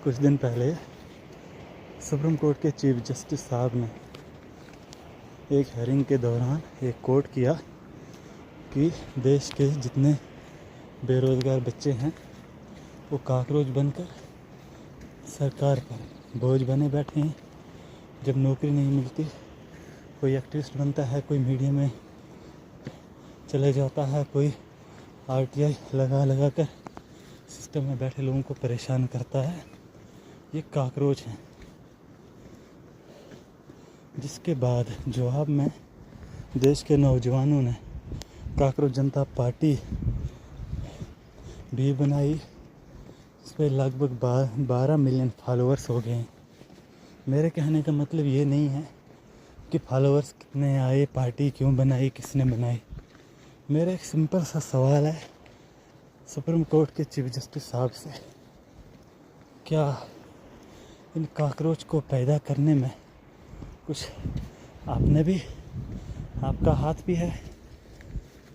कुछ दिन पहले सुप्रीम कोर्ट के चीफ जस्टिस साहब ने एक हेयरिंग के दौरान एक कोट किया कि देश के जितने बेरोज़गार बच्चे हैं वो कॉकरोच बनकर सरकार पर बोझ बने बैठे हैं। जब नौकरी नहीं मिलती, कोई एक्टिविस्ट बनता है, कोई मीडिया में चले जाता है, कोई आरटीआई लगा कर सिस्टम में बैठे लोगों को परेशान करता है। ये कॉकरोच हैं। जिसके बाद जवाब में देश के नौजवानों ने कॉकरोच जनता पार्टी भी बनाई। इस पर लगभग 12 मिलियन फॉलोअर्स हो गए। मेरे कहने का मतलब ये नहीं है कि फॉलोअर्स कितने आए, पार्टी क्यों बनाई, किसने बनाई। मेरा एक सिंपल सा सवाल है सुप्रीम कोर्ट के चीफ जस्टिस साहब से, क्या इन कॉकरोच को पैदा करने में कुछ आपका हाथ भी है?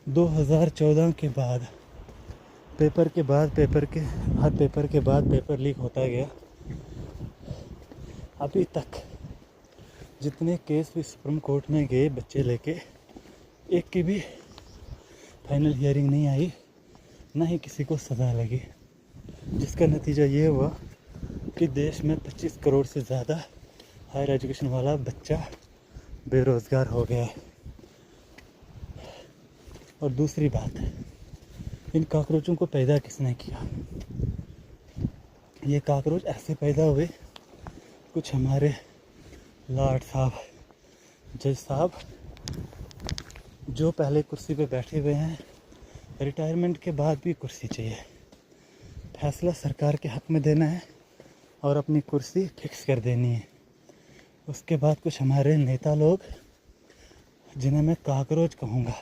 2014 के बाद पेपर लीक होता गया। अभी तक जितने केस भी सुप्रीम कोर्ट में गए बच्चे लेके, एक की भी फाइनल हियरिंग नहीं आई, ना ही किसी को सज़ा लगी। जिसका नतीजा ये हुआ कि देश में 25 करोड़ से ज़्यादा हायर एजुकेशन वाला बच्चा बेरोज़गार हो गया है। और दूसरी बात है, इन कॉकरोचों को पैदा किसने किया? ये कॉकरोच ऐसे पैदा हुए, कुछ हमारे लॉर्ड साहब, जज साहब जो पहले कुर्सी पे बैठे हुए हैं, रिटायरमेंट के बाद भी कुर्सी चाहिए। फैसला सरकार के हक़ में देना है और अपनी कुर्सी फिक्स कर देनी है। उसके बाद कुछ हमारे नेता लोग, जिन्हें मैं कॉकरोच कहूँगा।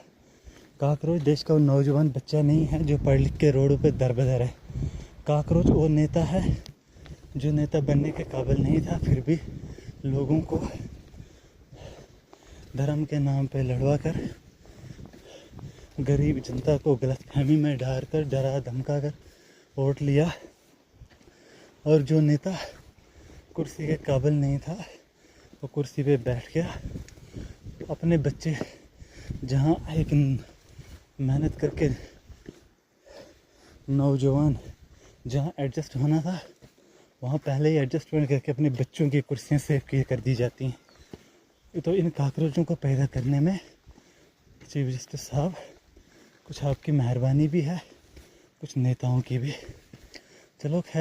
कॉकरोच देश का वो नौजवान बच्चा नहीं है जो पढ़ लिख के रोडों पे दर बदर है। कॉकरोच वो नेता है जो नेता बनने के काबिल नहीं था, फिर भी लोगों को धर्म के नाम पे लड़वा कर, गरीब जनता को गलतफहमी में डालकर, डरा धमका कर वोट लिया। और जो नेता कुर्सी के काबिल नहीं था वो कुर्सी पे बैठ गया। अपने बच्चे जहाँ एक मेहनत करके नौजवान जहाँ एडजस्ट होना था, वहाँ पहले ही एडजस्टमेंट करके अपने बच्चों की कुर्सियाँ सेव कर दी जाती हैं। तो इन कॉकरोचों को पैदा करने में चीफ जस्टिस साहब कुछ आपकी मेहरबानी भी है, कुछ नेताओं की भी। चलो खैर।